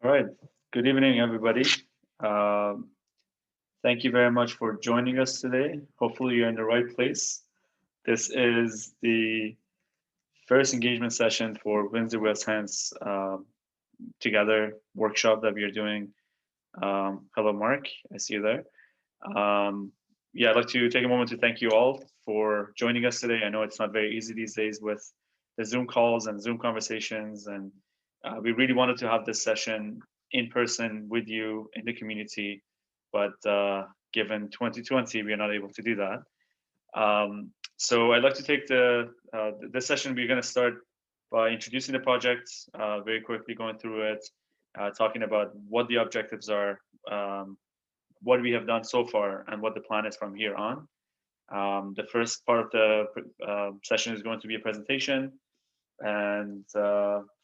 All right. Good evening, everybody. Um, Thank you very much for joining us today. Hopefully, you're in the right place. This is the first engagement session for Windsor West Hants Together workshop that we are doing. Hello, Mark. I see you there. Um, yeah, I'd like to take a moment to thank you all for joining us today. I know it's not very easy these days with the Zoom calls and Zoom conversations, and we really wanted to have this session in person with you in the community, but given 2020, we are not able to do that. So I'd like to take this session. We're going to start by introducing the project, very quickly going through it, talking about what the objectives are, um, what we have done so far, and what the plan is from here on. The first part of the session is going to be a presentation, and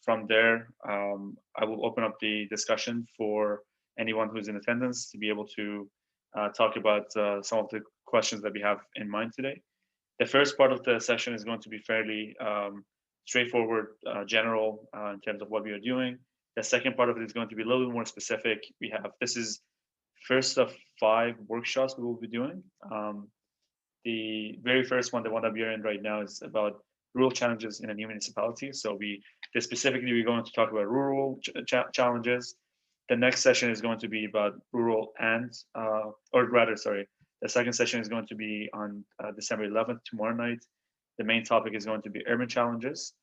from there, I will open up the discussion for anyone who's in attendance to be able to talk about some of the questions that we have in mind today. The first part of the session is going to be fairly straightforward, general in terms of what we are doing. The second part of it is going to be a little bit more specific. This is first of 5 workshops we will be doing. The very first one, the one that we are in right now, is about rural challenges in a new municipality. So specifically, we're going to talk about rural challenges. The next session is going to be about rural or rather, sorry, the second session is going to be on December 11th, tomorrow night. The main topic is going to be urban challenges.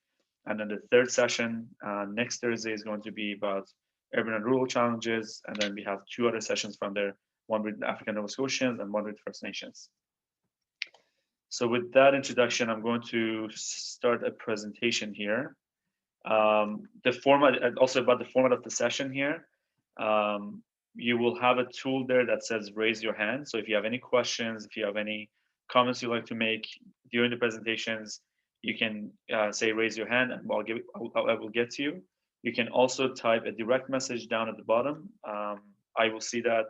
And then the third session next Thursday is going to be about urban and rural challenges. And then we have 2 other sessions from there, one with African Nova Scotians and one with First Nations. So with that introduction, I'm going to start a presentation here. The format, and also about the format of the session here. You will have a tool there that says raise your hand. So if you have any questions, if you have any comments you'd like to make during the presentations, you can say raise your hand, and I will get to you. You can also type a direct message down at the bottom. I will see that.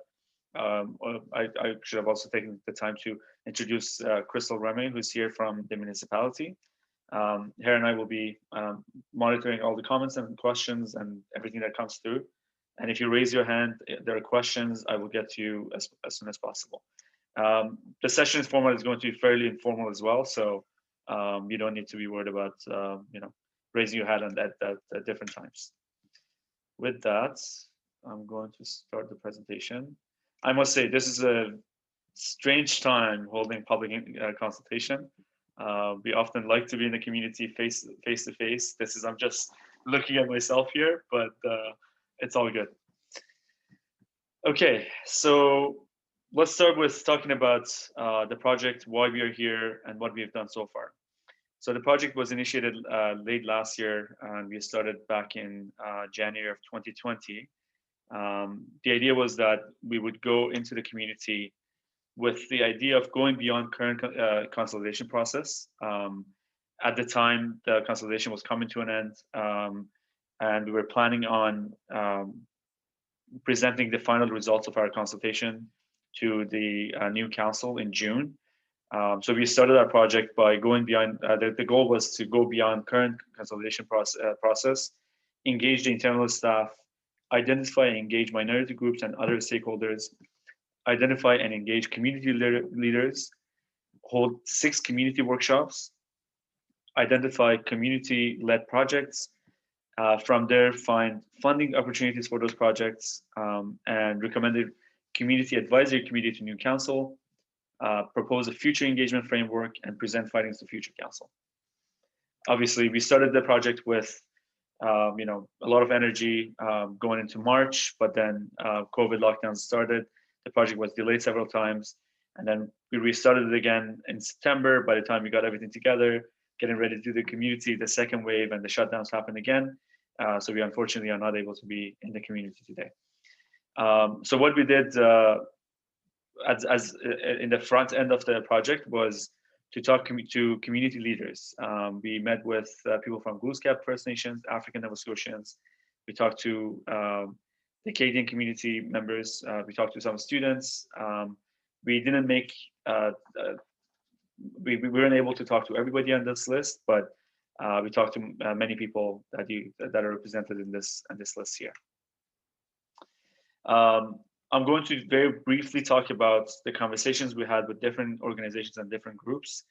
I should have also taken the time to introduce Crystal Remy, who's here from the municipality. Her and I will be monitoring all the comments and questions and everything that comes through. And if you raise your hand, if there are questions, I will get to you as soon as possible. The session's format is going to be fairly informal as well, so you don't need to be worried about raising your hand at different times. With that, I'm going to start the presentation. I must say this is a strange time holding public consultation. We often like to be in the community face to face. I'm just looking at myself here, but it's all good. Okay, so let's start with talking about the project, why we are here, and what we have done so far. So the project was initiated late last year, and we started back in January of 2020. The idea was that we would go into the community with the idea of going beyond current consolidation process. At the time, the consolidation was coming to an end, and we were planning on presenting the final results of our consultation to the new council in June. So we started our project by going beyond. The goal was to go beyond current consolidation process, engage the internal staff, identify and engage minority groups and other stakeholders, identify and engage community leaders, hold 6 community workshops, identify community-led projects, from there find funding opportunities for those projects, and recommended community advisory committee to new council, propose a future engagement framework, and present findings to future council. Obviously, we started the project with a lot of energy going into March, but then COVID lockdowns started. The project was delayed several times, and then we restarted it again in September. By the time we got everything together, getting ready to do the community, the second wave and the shutdowns happened again. So we unfortunately are not able to be in the community today. So what we did as in the front end of the project was to talk to community leaders. We met with people from Glooscap First Nations, African Nova Scotians. We talked to the Acadian community members. We talked to some students. We didn't make, we weren't able to talk to everybody on this list, but we talked to many people that are represented in this list here. I'm going to very briefly talk about the conversations we had with different organizations and different groups.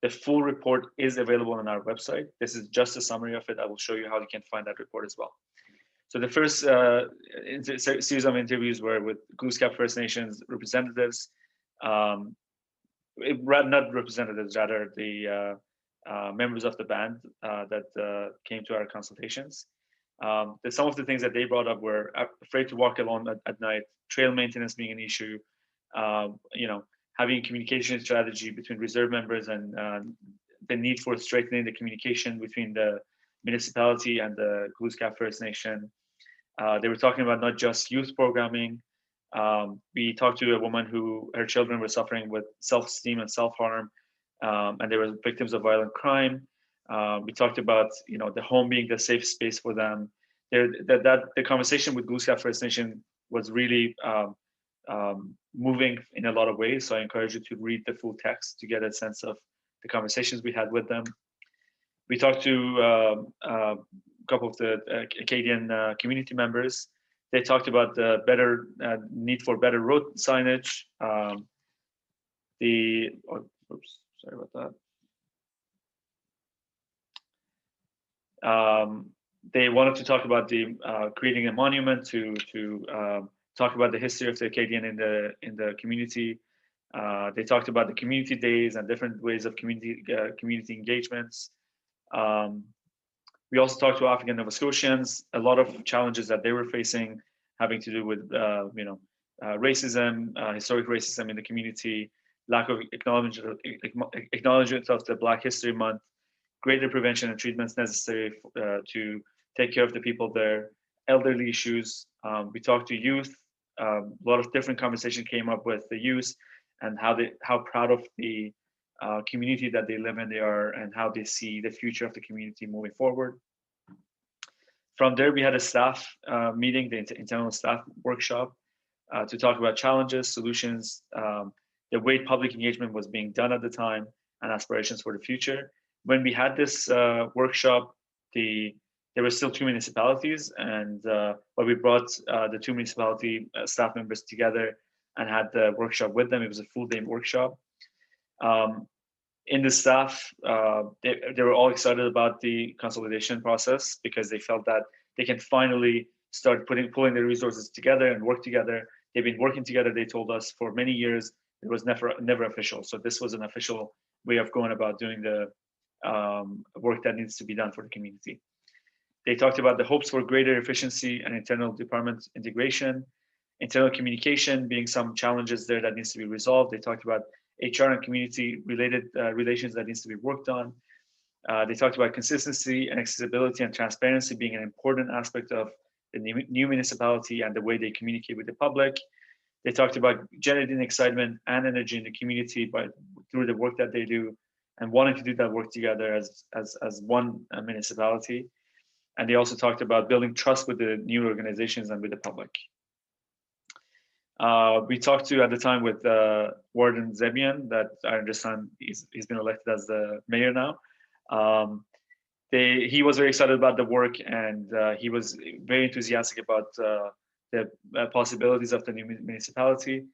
The full report is available on our website. This is just a summary of it. I will show you how you can find that report as well. So the first series of interviews were with Glooskap First Nations representatives, not representatives, rather the members of the band that came to our consultations. Some of the things that they brought up were afraid to walk alone at night, trail maintenance being an issue, having communication strategy between reserve members, and the need for strengthening the communication between the municipality and the Glooskap First Nation. They were talking about not just youth programming. We talked to a woman who her children were suffering with self-esteem and self-harm, and they were victims of violent crime. We talked about the home being the safe space for them. The conversation with Glooskap First Nation was really moving in a lot of ways. So I encourage you to read the full text to get a sense of the conversations we had with them. We talked to a couple of the Acadian community members. They talked about the better need for better road signage. Sorry about that. They wanted to talk about the creating a monument to talk about the history of the Acadian in the community. They talked about the community days and different ways of community engagements. We also talked to African Nova Scotians, a lot of challenges that they were facing having to do with racism, historic racism in the community, lack of acknowledgement of the Black History Month, greater prevention and treatments necessary to take care of the people there, elderly issues. We talked to youth. A lot of different conversation came up with the youth and how proud of the community that they live in they are, and how they see the future of the community moving forward. From there, we had a staff meeting, the internal staff workshop, to talk about challenges, solutions, the way public engagement was being done at the time, and aspirations for the future. When we had this workshop, there were still 2 municipalities, and but we brought the 2 municipality staff members together and had the workshop with them. It was a full-day workshop. In the staff, they were all excited about the consolidation process because they felt that they can finally start pulling their resources together and work together. They've been working together, they told us, for many years. It was never official. So this was an official way of going about doing the work that needs to be done for the community. They talked about the hopes for greater efficiency and internal department integration, internal communication being some challenges there that needs to be resolved. They talked about HR and community related relations that needs to be worked on. They talked about consistency and accessibility and transparency being an important aspect of the new municipality and the way they communicate with the public. They talked about generating excitement and energy in the community through the work that they do, and wanting to do that work together as one municipality. And they also talked about building trust with the new organizations and with the public. We talked to at the time with Warden Zebian, that I understand he's been elected as the mayor now. He was very excited about the work, and he was very enthusiastic about the possibilities of the new municipality.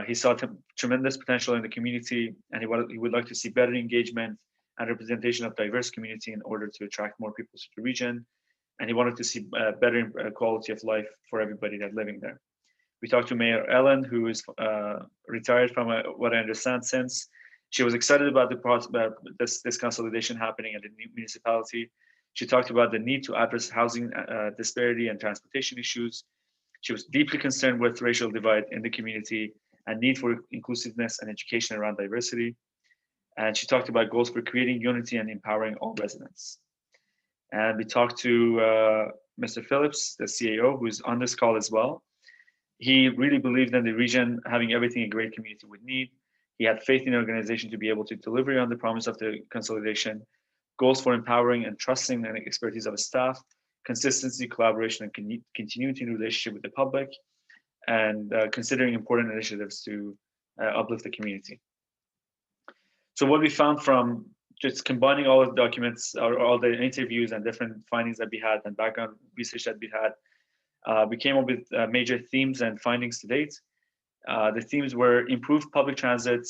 He saw tremendous potential in the community, and he would like to see better engagement and representation of diverse community in order to attract more people to the region. And he wanted to see better quality of life for everybody that's living there. We talked to Mayor Ellen, who is retired from what I understand since. She was excited about this consolidation happening at the new municipality. She talked about the need to address housing disparity and transportation issues. She was deeply concerned with racial divide in the community and need for inclusiveness and education around diversity. And she talked about goals for creating unity and empowering all residents. And we talked to Mr. Phillips, the CAO, who is on this call as well. He really believed in the region having everything a great community would need. He had faith in the organization to be able to deliver on the promise of the consolidation, goals for empowering and trusting the expertise of his staff, consistency, collaboration, and continuity in relationship with the public, and considering important initiatives to uplift the community. So what we found from just combining all of the documents, or all the interviews and different findings that we had and background research that we had, We came up with major themes and findings to date. The themes were improved public transit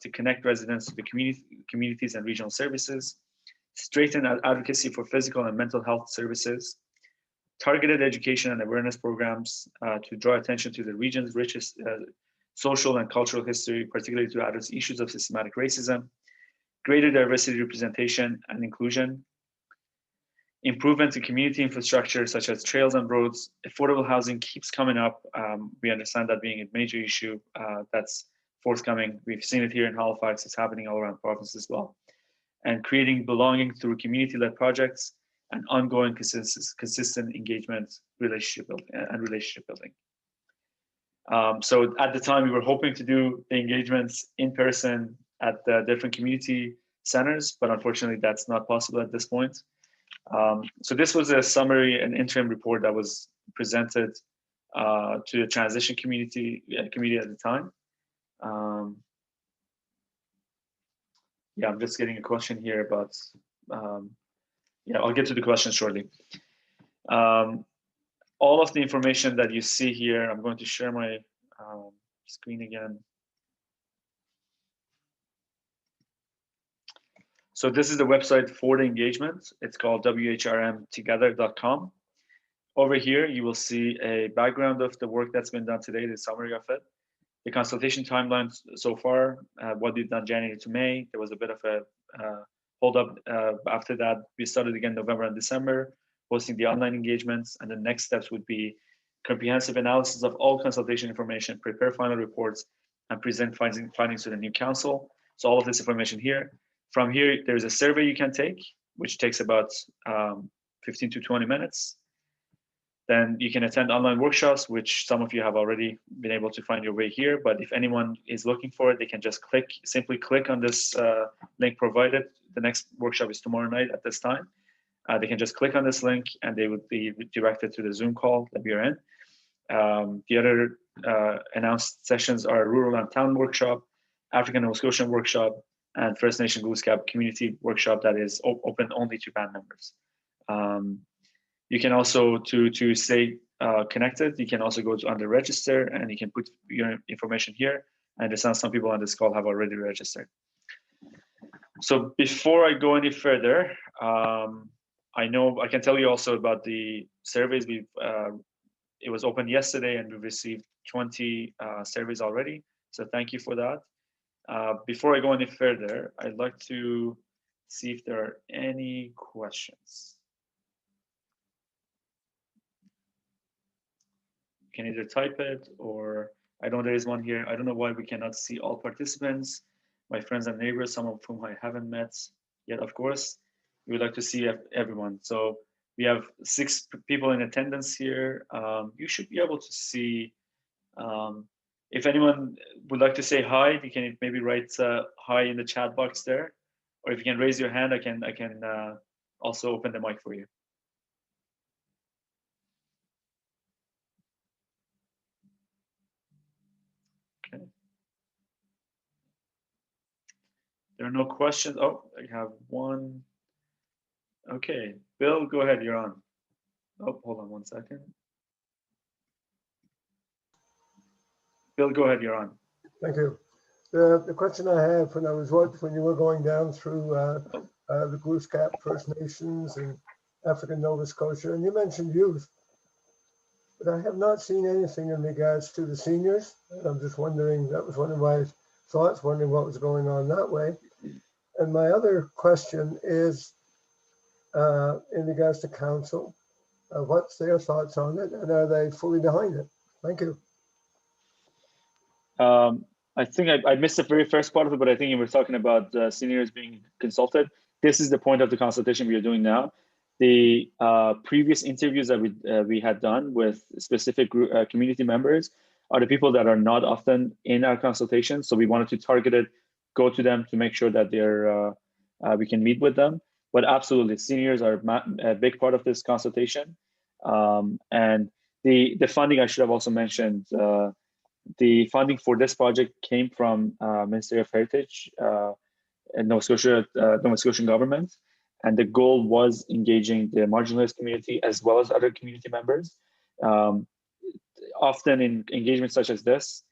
to connect residents to the communities and regional services, strengthen advocacy for physical and mental health services, targeted education and awareness programs to draw attention to the region's richest social and cultural history, particularly to address issues of systematic racism, greater diversity representation and inclusion, improvement to community infrastructure such as trails and roads. Affordable housing keeps coming up. We understand that being a major issue that's forthcoming. We've seen it here in Halifax. It's happening all around the province as well. And creating belonging through community-led projects and ongoing consistent engagement, relationship building. So at the time, we were hoping to do the engagements in person at the different community centers, but unfortunately, that's not possible at this point. So this was a summary, an interim report that was presented to the transition committee at the time. Yeah, I'm just getting a question here about, yeah, I'll get to the question shortly. All of the information that you see here, I'm going to share my screen again. So this is the website for the engagement. It's called whrmtogether.com. Over here, you will see a background of the work that's been done today, the summary of it. The consultation timelines so far, what we've done January to May. There was a bit of a hold up after that. We started again November and December, hosting the online engagements. And the next steps would be comprehensive analysis of all consultation information, prepare final reports, and present findings to the new council. So all of this information here. From here, there's a survey you can take, which takes about 15 to 20 minutes. Then you can attend online workshops, which some of you have already been able to find your way here. But if anyone is looking for it, they can just simply click on this link provided. The next workshop is tomorrow night at this time. They can just click on this link and they would be directed to the Zoom call that we are in. The other announced sessions are Rural and Town Workshop, African Nova Scotian Workshop, and First Nation Glooskap Community Workshop that is open only to band members. You can also, to stay connected, you can also go to under register and you can put your information here. I understand some people on this call have already registered. So before I go any further, I can tell you also about the surveys. It was open yesterday and we received 20 surveys already. So thank you for that. Before I go any further, I'd like to see if there are any questions. You can either type it or I know there is one here. I don't know why we cannot see all participants, my friends and neighbors, some of whom I haven't met yet, of course. We would like to see everyone. So we have 6 people in attendance here. You should be able to see, if anyone would like to say hi, you can maybe write hi in the chat box there. Or if you can raise your hand, I can also open the mic for you. Okay. There are no questions. Oh, I have one. Okay, Bill, go ahead, you're on. Oh, hold on one second. Bill, go ahead, you're on. Thank you. The question I have when you were going down through the Glooskap First Nations and African Nova Scotia, and you mentioned youth, but I have not seen anything in regards to the seniors. And I'm just wondering, that was one of my thoughts, wondering what was going on that way. And my other question is in regards to council, what's their thoughts on it and are they fully behind it? Thank you. I think I missed the very first part of it, but I think you were talking about seniors being consulted. This is the point of the consultation we are doing now. The previous interviews that we had done with specific community members are the people that are not often in our consultation. So we wanted to target it, go to them to make sure that we can meet with them. But absolutely, seniors are a big part of this consultation. And the funding, I should have also mentioned, the funding for this project came from Ministry of Heritage and Nova Scotian government. And the goal was engaging the marginalized community as well as other community members. Um, Often in engagements such as this,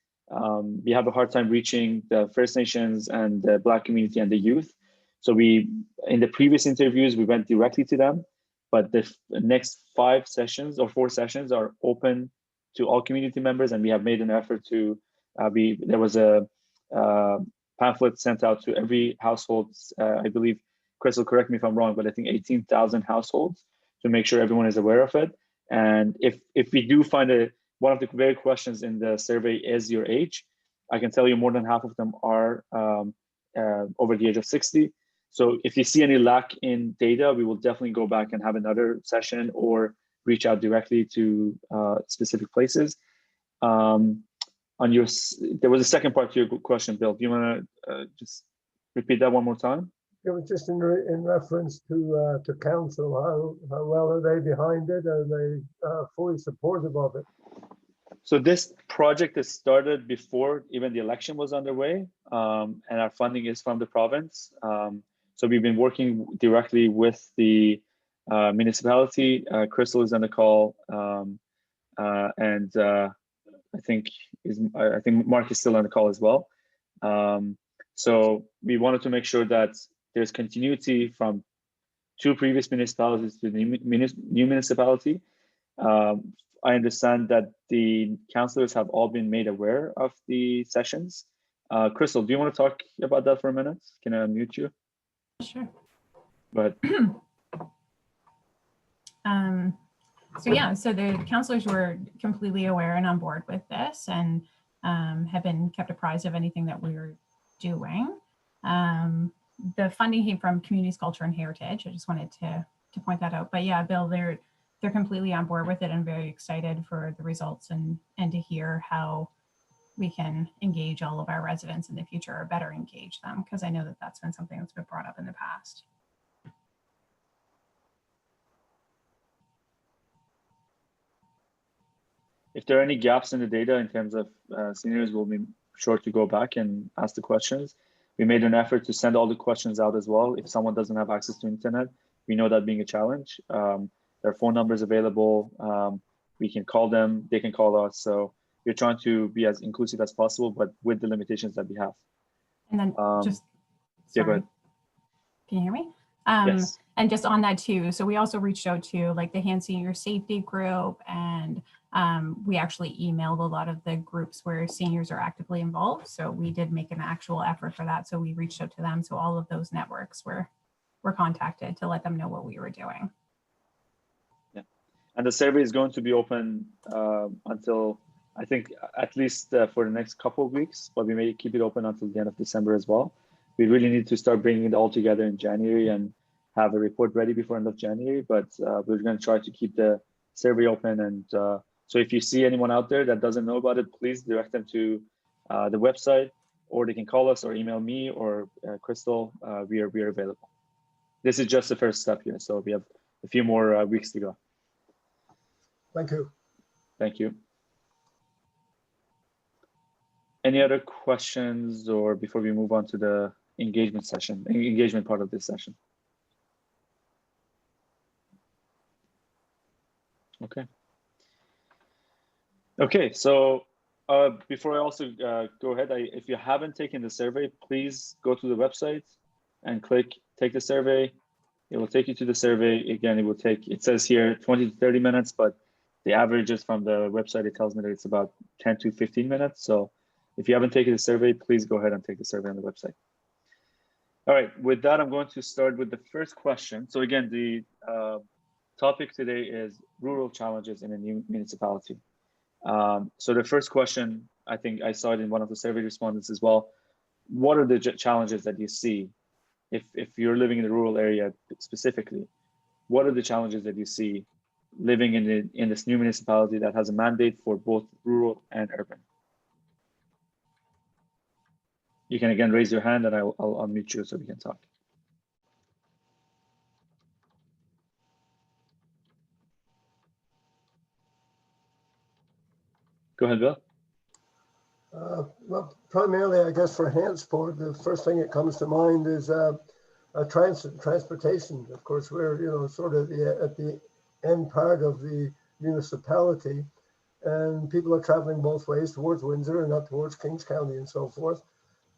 we have a hard time reaching the First Nations and the Black community and the youth. So in the previous interviews, we went directly to them, but the next 5 sessions or 4 sessions are open to all community members, and we have made an effort to, there was a pamphlet sent out to every household, I believe, Crystal, correct me if I'm wrong, but I think 18,000 households, to make sure everyone is aware of it. And if we do find one of the very questions in the survey is your age, I can tell you more than half of them are over the age of 60. So if you see any lack in data, we will definitely go back and have another session or reach out directly to specific places. There was a second part to your question, Bill. Do you want to just repeat that one more time? It was just in reference to council. How well are they behind it? Are they fully supportive of it? So this project is started before even the election was underway, and our funding is from the province. So we've been working directly with the municipality. Crystal is on the call, and I think Mark is still on the call as well. So we wanted to make sure that there's continuity from 2 previous municipalities to the new municipality. I understand that the councillors have all been made aware of the sessions. Crystal, do you want to talk about that for a minute? Can I unmute you? Sure. Go ahead. So the councillors were completely aware and on board with this, and have been kept apprised of anything that we were doing. The funding came from Communities, Culture and Heritage. I just wanted to point that out. But yeah, Bill, they're completely on board with it and very excited for the results and to hear how we can engage all of our residents in the future, or better engage them, because I know that that's been something that's been brought up in the past. If there are any gaps in the data in terms of seniors, we'll be sure to go back and ask the questions. We made an effort to send all the questions out as well. If someone doesn't have access to internet, we know that being a challenge. There are phone numbers available. We can call them, they can call us. So we're trying to be as inclusive as possible, but with the limitations that we have. And then sorry. Yeah, go ahead. Can you hear me? Yes. And just on that too, so we also reached out to like the Hants Senior Safety Group, and we actually emailed a lot of the groups where seniors are actively involved. So we did make an actual effort for that. So we reached out to them. So all of those networks were contacted to let them know what we were doing. Yeah, and the survey is going to be open until, I think, at least for the next couple of weeks, but we may keep it open until the end of December as well. We really need to start bringing it all together in January and have a report ready before end of January, but we're going to try to keep the survey open. And so if you see anyone out there that doesn't know about it, please direct them to the website, or they can call us or email me or Crystal. We are available. This is just the first step here, so we have a few more weeks to go. Thank you. Thank you. Any other questions, or before we move on to the engagement part of this session? Okay, so before I also go ahead, if you haven't taken the survey, please go to the website and click take the survey. It will take you to the survey. Again, it says here 20 to 30 minutes, but the averages from the website, it tells me that it's about 10 to 15 minutes. So if you haven't taken the survey, please go ahead and take the survey on the website. All right, with that, I'm going to start with the first question. So again, the topic today is rural challenges in a new municipality. So the first question, I think I saw it in one of the survey respondents as well. What are the challenges that you see if you're living in the rural area specifically? What are the challenges that you see living in this new municipality that has a mandate for both rural and urban? You can again raise your hand and I'll unmute you so we can talk. Go ahead, Bill. Well, primarily, I guess for Hants Board, the first thing that comes to mind is transportation. Of course, we're sort of at the end part of the municipality, and people are traveling both ways towards Windsor and not towards Kings County and so forth.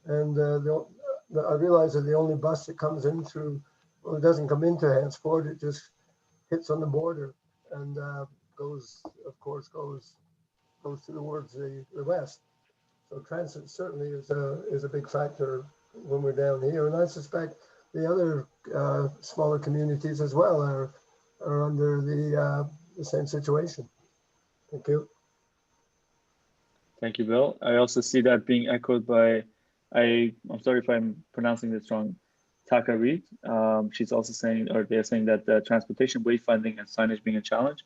And I realize that the only bus that comes in through, well, it doesn't come into Hantsport, it just hits on the border and goes towards the west. So transit certainly is a big factor when we're down here. And I suspect the other smaller communities as well are under the same situation. Thank you. Thank you, Bill. I also see that being echoed by, I'm sorry if I'm pronouncing this wrong, Taka Reed. She's also saying, or they're saying that the transportation wayfinding and signage being a challenge.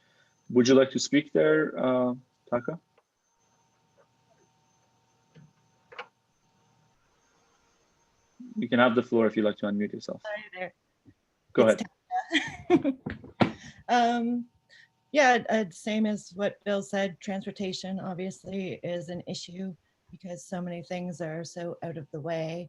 Would you like to speak there, Taka? You can have the floor if you'd like to unmute yourself. Hi there. Go ahead. Yeah, same as what Bill said, transportation obviously is an issue because so many things are so out of the way.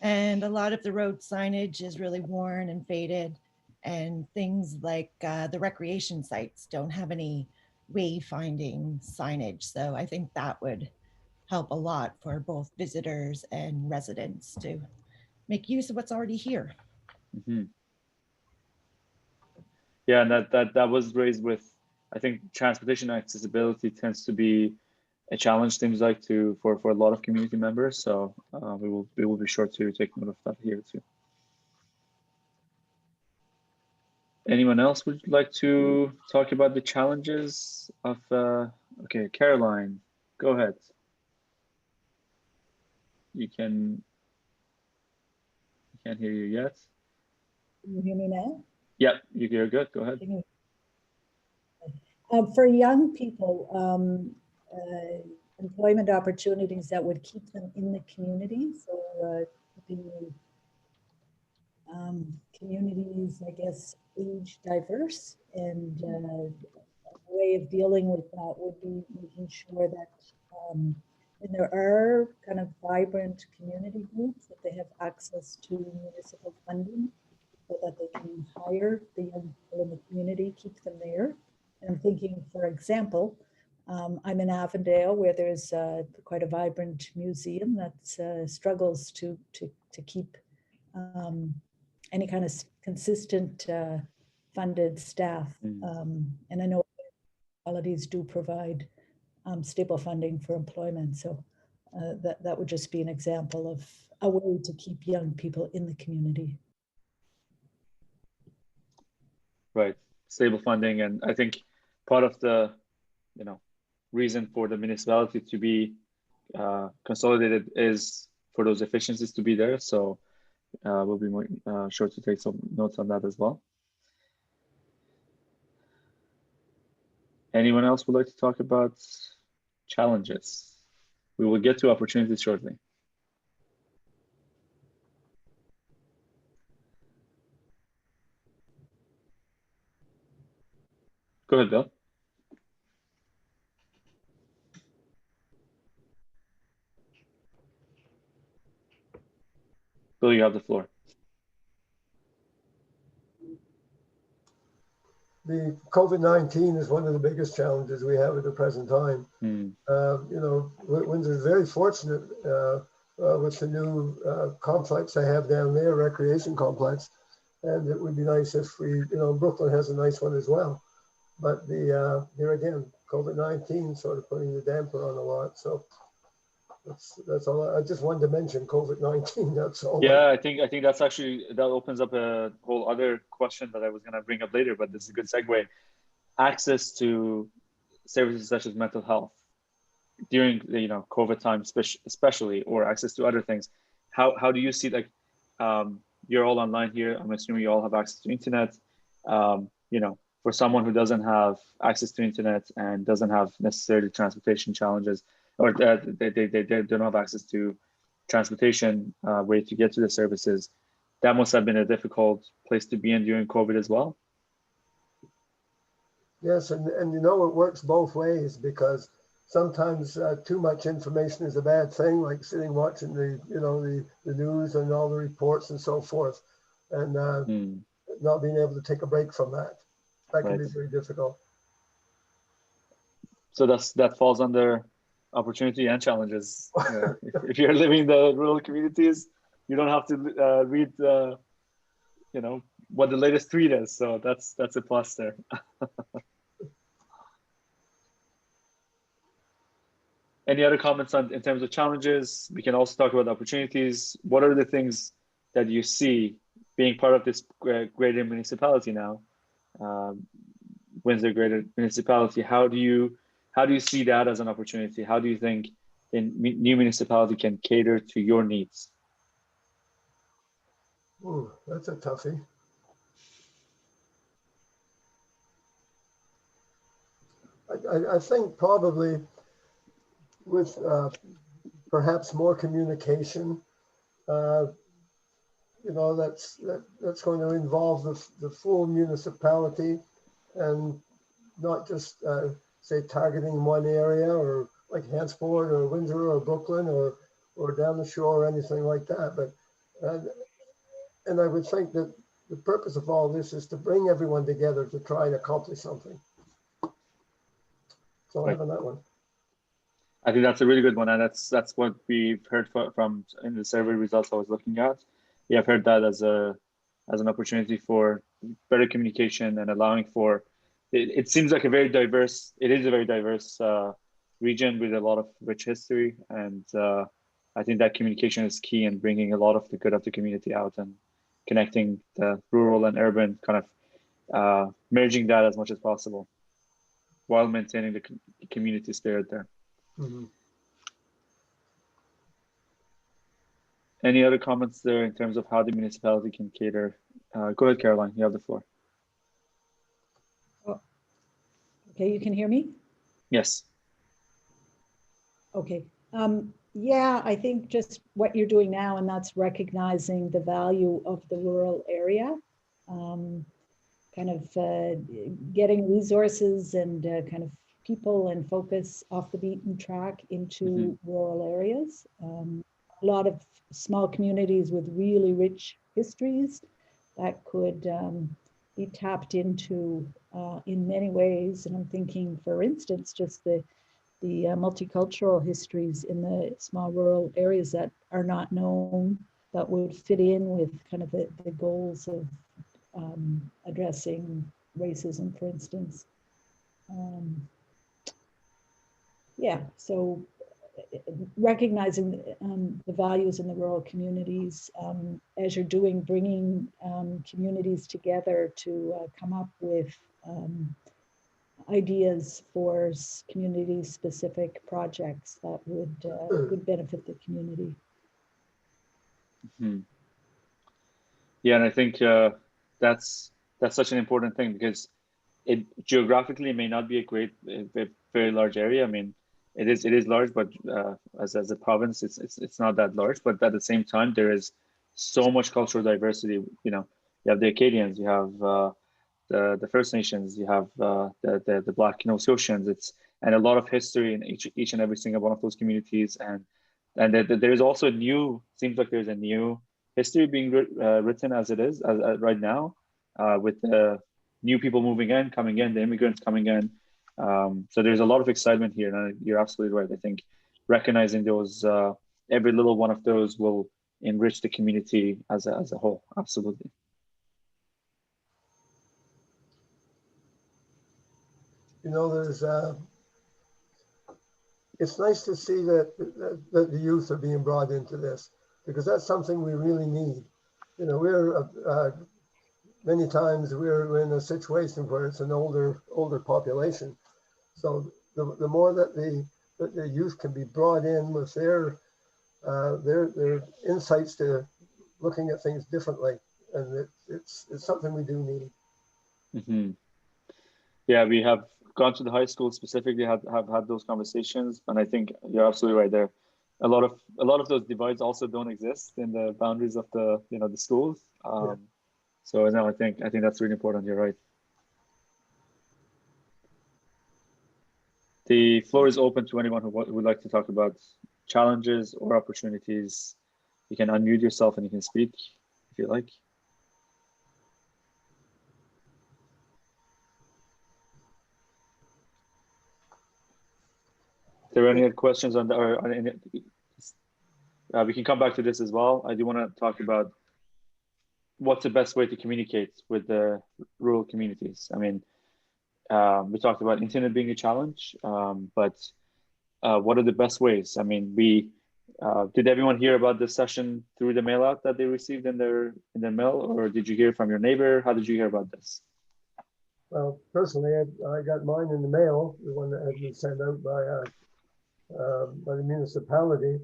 And a lot of the road signage is really worn and faded. And things like the recreation sites don't have any wayfinding signage. So I think that would help a lot for both visitors and residents to make use of what's already here. Mm-hmm. Yeah, and that was raised with, I think transportation accessibility tends to be a challenge, seems like, for a lot of community members. So we will be sure to take note of that here too. Anyone else would like to talk about the challenges of? Okay, Caroline, go ahead. You can't hear you yet. Can you hear me now? Yep, you're good. Go ahead. For young people, employment opportunities that would keep them in the community. So the communities, I guess, age diverse, and a way of dealing with that would be making sure that when there are kind of vibrant community groups, that they have access to municipal funding so that they can hire the young people in the community, keep them there. And I'm thinking, for example, I'm in Avondale, where there's quite a vibrant museum that struggles to keep any kind of consistent funded staff. And I know municipalities do provide stable funding for employment. So that would just be an example of a way to keep young people in the community. Right, stable funding, and I think part of the, reason for the municipality to be consolidated is for those efficiencies to be there. So we'll be more, sure to take some notes on that as well. Anyone else would like to talk about challenges? We will get to opportunities shortly. Go ahead, Bill. Bill, you have the floor. The COVID-19 is one of the biggest challenges we have at the present time. Windsor is very fortunate with the new complex they have down there, recreation complex. And it would be nice if Brooklyn has a nice one as well. But here again, COVID-19 sort of putting the damper on a lot. So that's all. I just wanted to mention COVID-19. That's all. Yeah, I think that's actually, that opens up a whole other question that I was going to bring up later, but this is a good segue. Access to services such as mental health during the COVID time, especially, or access to other things. How do you see, like, you're all online here. I'm assuming you all have access to internet. For someone who doesn't have access to internet and doesn't have necessarily transportation challenges, or they don't have access to transportation way to get to the services, that must have been a difficult place to be in during COVID as well. Yes, and it works both ways, because sometimes too much information is a bad thing, like sitting watching the news and all the reports and so forth, and not being able to take a break from that. That can be very difficult. So that falls under opportunity and challenges. If you're living in the rural communities, you don't have to read what the latest tweet is. So that's a plus there. Any other comments in terms of challenges? We can also talk about opportunities. What are the things that you see being part of this greater municipality now, Windsor Greater Municipality? How do you see that as an opportunity? How do you think the new municipality can cater to your needs? Ooh, that's a toughie. I think probably with perhaps more communication, that's going to involve the full municipality and not just say targeting one area or like Hantsport or Windsor or Brooklyn or down the shore or anything like that. But and I would think that the purpose of all this is to bring everyone together to try and accomplish something. So I have on that one. I think that's a really good one, and that's what we've heard from in the survey results I was looking at. Yeah, I've heard that as an opportunity for better communication and allowing for. It seems like it is a very diverse region with a lot of rich history, and I think that communication is key in bringing a lot of the good of the community out and connecting the rural and urban, kind of merging that as much as possible, while maintaining the community spirit there. Mm-hmm. Any other comments there in terms of how the municipality can cater? Go ahead, Caroline, you have the floor. Oh, okay, you can hear me? Yes. Okay. Yeah, I think just what you're doing now, and that's recognizing the value of the rural area, kind of getting resources and kind of people and focus off the beaten track into rural areas. A lot of small communities with really rich histories that could be tapped into in many ways. And I'm thinking, for instance, just the multicultural histories in the small rural areas that are not known, that would fit in with kind of the goals of addressing racism, for instance. Yeah, so recognizing the values in the rural communities as you're doing, bringing communities together to come up with ideas for community-specific projects that would benefit the community. Mm-hmm. Yeah, and I think that's such an important thing, because it geographically may not be a very large area. I mean, it is large, but as a province, it's not that large. But at the same time, there is so much cultural diversity. You have the Acadians, you have the First Nations, you have the Black Nova Scotians. And a lot of history in each and every single one of those communities. And there's also seems like there's a new history being written as it is right now, with the new people coming in, the immigrants coming in. So there's a lot of excitement here, and you're absolutely right. I think recognizing those, every little one of those will enrich the community as a whole. Absolutely. It's nice to see that the youth are being brought into this, because that's something we really need. Many times we're in a situation where it's an older population. So the more that the youth can be brought in with their insights to looking at things differently, and it's something we do need. Mm-hmm. Yeah, we have gone to the high school specifically, have had those conversations, and I think you're absolutely right there. A lot of those divides also don't exist in the boundaries of the schools. So no, I think that's really important. You're right. The floor is open to anyone who would like to talk about challenges or opportunities. You can unmute yourself and you can speak if you like. there any other questions on the, or on any, we can come back to this as well. I do want to talk about what's the best way to communicate with the rural communities. I mean, we talked about internet being a challenge, but what are the best ways? I mean, did everyone hear about this session through the mail out that they received in their mail, or did you hear from your neighbor? How did you hear about this? Well, personally, I got mine in the mail, the one that had been sent out by the municipality.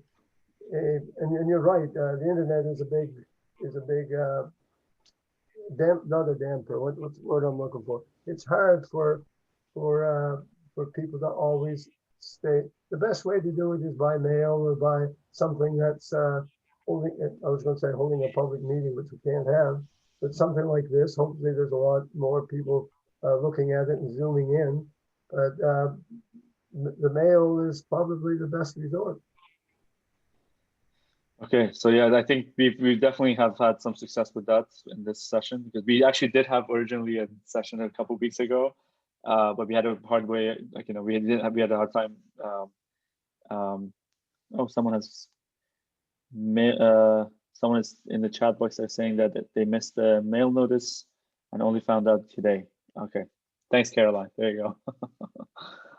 And you're right, the internet is a big not a damper. What's the word I'm looking for? It's hard for people to always stay. The best way to do it is by mail or by something that's holding. I was going to say holding a public meeting, which we can't have, but something like this. Hopefully, there's a lot more people looking at it and zooming in. But the mail is probably the best resort. Okay, so yeah, I think we definitely have had some success with that in this session, because we actually did have originally a session a couple of weeks ago, but we had a hard way, like, you know, we had a hard time. Oh, someone is in the chat box there saying that they missed the mail notice and only found out today. Okay, thanks, Caroline. There you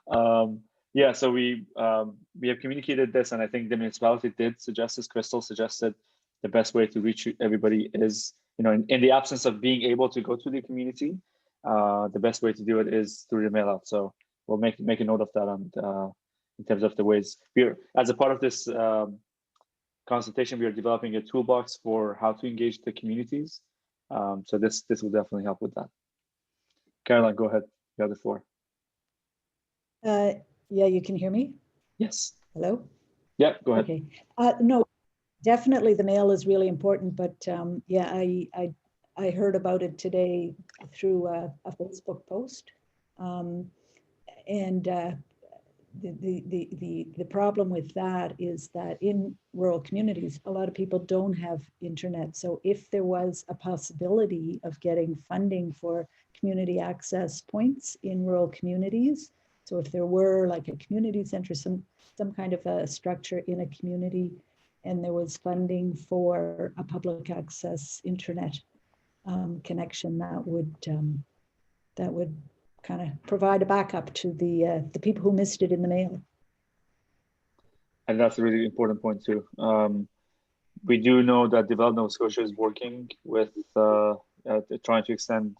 go. Yeah, so we have communicated this, and I think the municipality did suggest this. Crystal suggested the best way to reach everybody is, you know, in the absence of being able to go to the community, the best way to do it is through the mail out. So we'll make a note of that, and in terms of the ways as a part of this consultation, we are developing a toolbox for how to engage the communities. So this will definitely help with that. Caroline, go ahead. You have the floor. Yeah, you can hear me? Yes. Hello? Yeah, go ahead. Okay. No, definitely the mail is really important, but yeah, I heard about it today through a Facebook post. And the problem with that is that in rural communities, a lot of people don't have internet. So if there was a possibility of getting funding for community access points in rural communities, so if there were like a community center, some kind of a structure in a community, and there was funding for a public access internet connection, that would kind of provide a backup to the people who missed it in the mail. And that's a really important point too. We do know that Develop Nova Scotia is working with trying to extend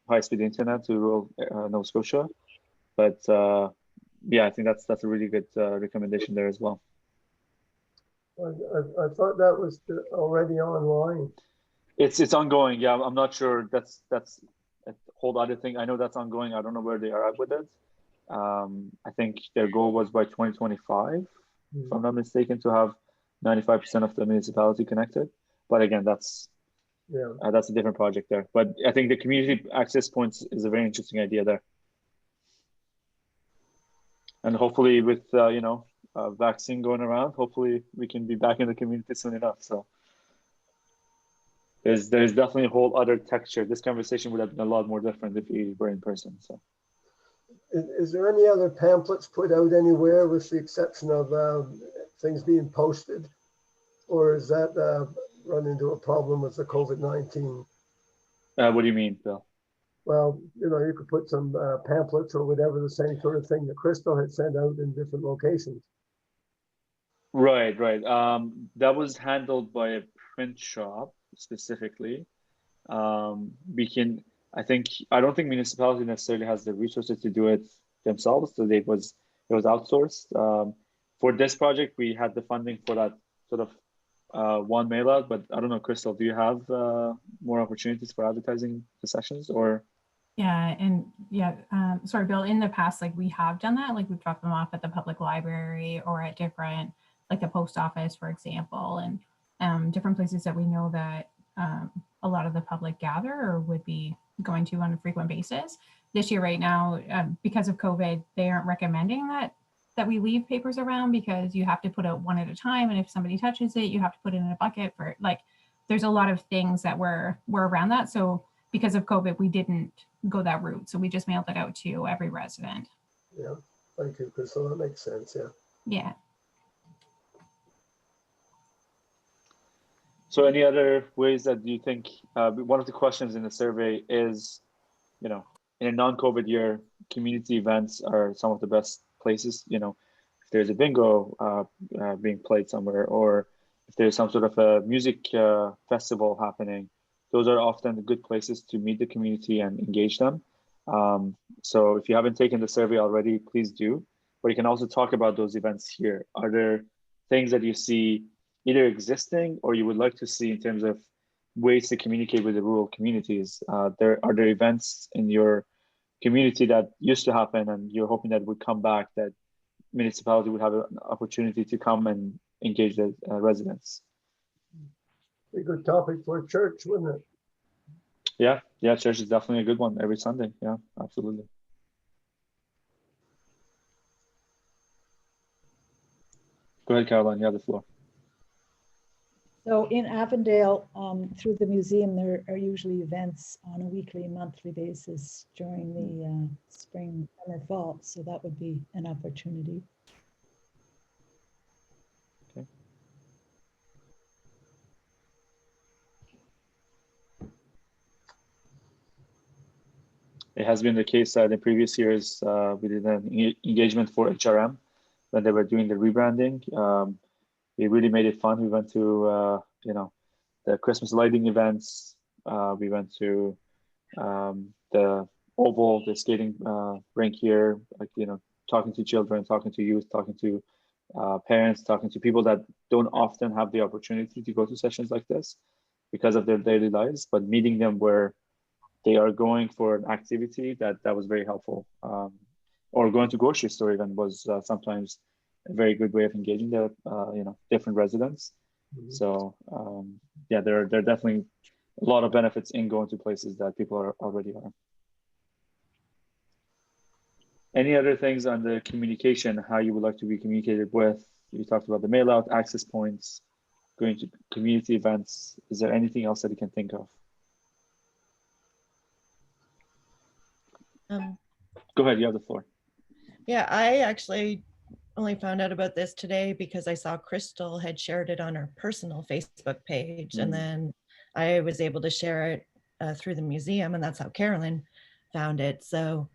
high-speed internet to rural Nova Scotia. But yeah, I think that's a really good recommendation there as well. I thought that was already online. It's ongoing. Yeah, I'm not sure. That's a whole other thing. I know that's ongoing. I don't know where they are at with it. I think their goal was by 2025, if I'm not mistaken, to have 95% of the municipality connected. But again, that's a different project there. But I think the community access points is a very interesting idea there. And hopefully with, you know, vaccine going around, hopefully we can be back in the community soon enough. So there's definitely a whole other texture. This conversation would have been a lot more different if we were in person. So, is there any other pamphlets put out anywhere, with the exception of things being posted, or is that run into a problem with the COVID-19? what do you mean, Bill? Well, you know, you could put some pamphlets or whatever, the same sort of thing that Crystal had sent out in different locations. Right. That was handled by a print shop specifically. I don't think municipality necessarily has the resources to do it themselves, so it was outsourced. For this project, we had the funding for that sort of one mail out, but I don't know, Crystal, do you have more opportunities for advertising the sessions, or? Yeah, and yeah, sorry, Bill, in the past, like we have done that, like we've dropped them off at the public library or at different, like the post office, for example, and different places that we know that a lot of the public gather or would be going to on a frequent basis. This year right now, because of COVID, they aren't recommending that we leave papers around, because you have to put out one at a time, and if somebody touches it, you have to put it in a bucket for, like, there's a lot of things that were around that. So because of COVID, we didn't go that route. So we just mailed it out to every resident. Yeah. Thank you, Crystal. That makes sense. Yeah. Yeah. So any other ways that you think, one of the questions in the survey is, in a non-COVID year, community events are some of the best places, if there's a bingo being played somewhere, or if there's some sort of a music festival happening, those are often good places to meet the community and engage them. So if you haven't taken the survey already, please do. But you can also talk about those events here. Are there things that you see either existing or you would like to see in terms of ways to communicate with the rural communities? Are there events in your community that used to happen and you're hoping that would come back, that municipality would have an opportunity to come and engage the residents? Be a good topic for a church, wouldn't it? Yeah, church is definitely a good one every Sunday. Yeah, absolutely. Go ahead, Caroline, you have the floor. So in Avondale, through the museum, there are usually events on a weekly and monthly basis during the spring, summer, fall. So that would be an opportunity. Okay. It has been the case that in previous years, we did an engagement for HRM when they were doing the rebranding. We really made it fun. We went to, the Christmas lighting events. We went to the Oval, the skating rink here, talking to children, talking to youth, talking to parents, talking to people that don't often have the opportunity to go to sessions like this because of their daily lives, but meeting them where they are going for an activity that was very helpful. Or going to grocery store even was sometimes a very good way of engaging the different residents. Mm-hmm. So there are definitely a lot of benefits in going to places that people already are. Any other things on the communication, how you would like to be communicated with? You talked about the mail out, access points, going to community events. Is there anything else that you can think of? Go ahead, you have the floor. Yeah, I actually only found out about this today because I saw Crystal had shared it on her personal Facebook page, and then I was able to share it through the museum, and that's how Carolyn found it. So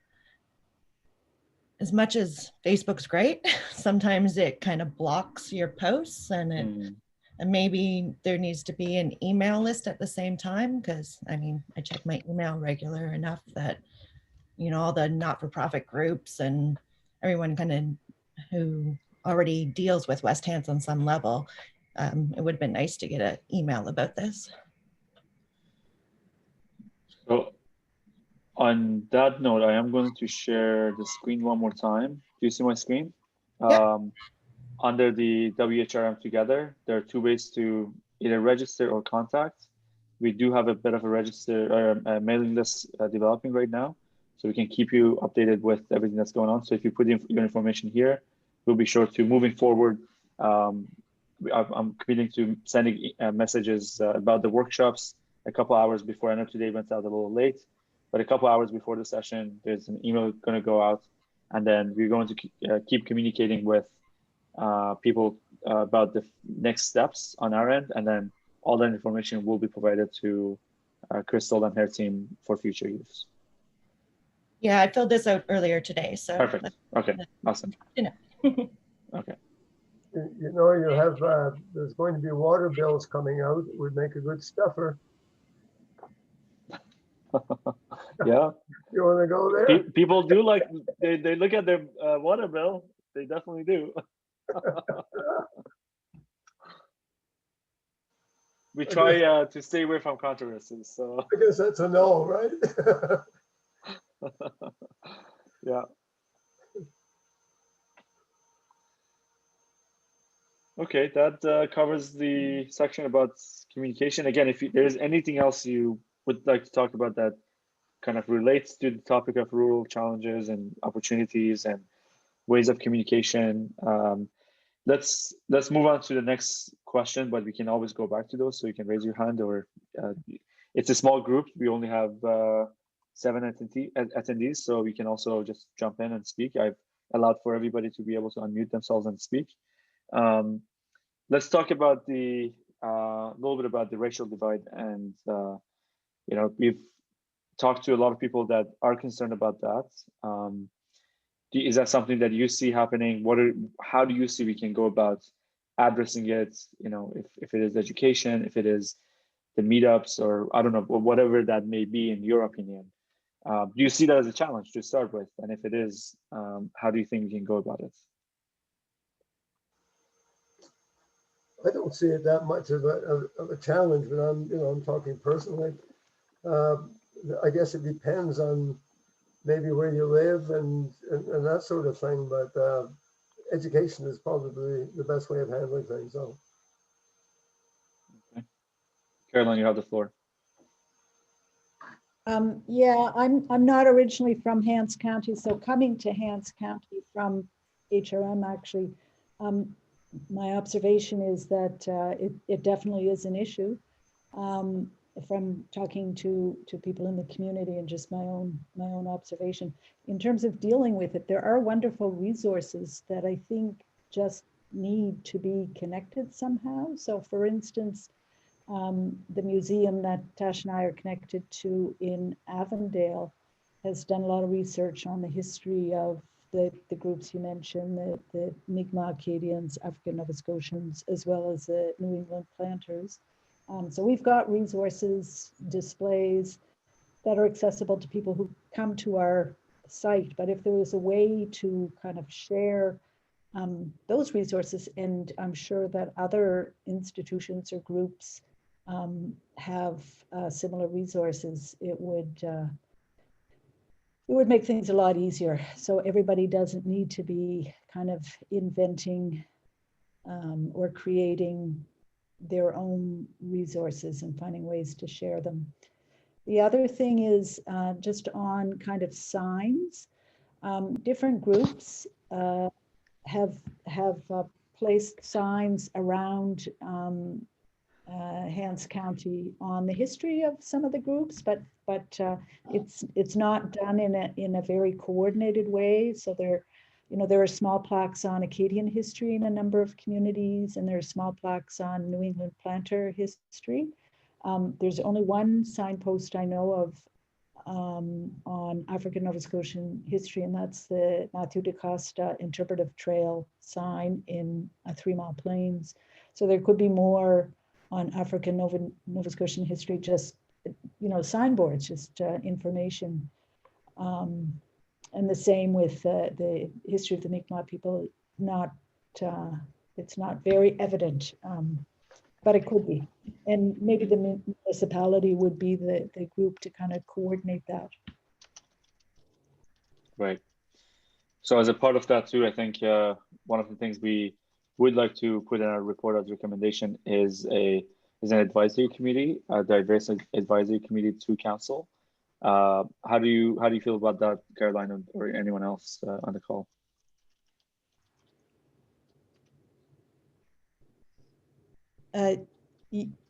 as much as Facebook's great, sometimes it kind of blocks your posts, and and maybe there needs to be an email list at the same time, because I mean, I check my email regular enough that all the not-for-profit groups and everyone kind of who already deals with West Hants on some level, it would have been nice to get an email about this. So on that note, I am going to share the screen one more time. Do you see my screen? Yeah. Under the WHRM Together, there are two ways to either register or contact. We do have a bit of a a mailing list developing right now, so we can keep you updated with everything that's going on. So if you put in your information here, we'll be sure to, moving forward, I'm committing to sending messages about the workshops a couple hours before. I know today went out a little late, but a couple hours before the session, there's an email going to go out, and then we're going to keep communicating with people about the next steps on our end, and then all that information will be provided to Crystal and her team for future use. Yeah, I filled this out earlier today. So perfect. Okay, awesome. Okay. You have there's going to be water bills coming out. It would make a good stuffer. Yeah. You want to go there? People do like, they look at their water bill. They definitely do. We try to stay away from controversies. So I guess that's a no, right? Yeah. Okay, that covers the section about communication. Again, if there's anything else you would like to talk about that kind of relates to the topic of rural challenges and opportunities and ways of communication, let's move on to the next question, but we can always go back to those, so you can raise your hand, or it's a small group. We only have 7 attendees, so we can also just jump in and speak. I've allowed for everybody to be able to unmute themselves and speak. Let's talk about the little bit about the racial divide, and we've talked to a lot of people that are concerned about that. Is that something that you see happening? How do you see we can go about addressing it? If it is education, if it is the meetups, or I don't know, whatever that may be in your opinion. Do you see that as a challenge to start with? And if it is, how do you think we can go about it? I don't see it that much of a challenge, but I'm talking personally. I guess it depends on maybe where you live and that sort of thing, but education is probably the best way of handling things. So. Okay. Caroline, you have the floor. Yeah, I'm not originally from Hants County, so coming to Hants County from HRM actually, my observation is that it definitely is an issue. From talking to people in the community and just my own observation. In terms of dealing with it, there are wonderful resources that I think just need to be connected somehow. So for instance, the museum that Tash and I are connected to in Avondale has done a lot of research on the history of the groups you mentioned, the Mi'kmaq Acadians, African Nova Scotians, as well as the New England planters. So we've got resources, displays that are accessible to people who come to our site. But if there was a way to kind of share those resources, and I'm sure that other institutions or groups have similar resources, it would make things a lot easier. So everybody doesn't need to be kind of inventing or creating their own resources and finding ways to share them. The other thing is just on kind of signs. Different groups have placed signs around Hants County on the history of some of the groups, but it's not done in a very coordinated way. So there are small plaques on Acadian history in a number of communities, and there are small plaques on New England planter history. There's only one signpost I know of on African Nova Scotian history, and that's the Matthew DaCosta Interpretive Trail sign in 3 Mile Plains. So there could be more on African Nova Scotian history, just signboards, just information. And the same with the history of the Mi'kmaq people. It's not very evident, but it could be. And maybe the municipality would be the group to kind of coordinate that. Right. So as a part of that too, I think one of the things we would like to put in our report as recommendation is an advisory committee, a diverse advisory committee to council. How do you feel about that, Caroline, or anyone else on the call?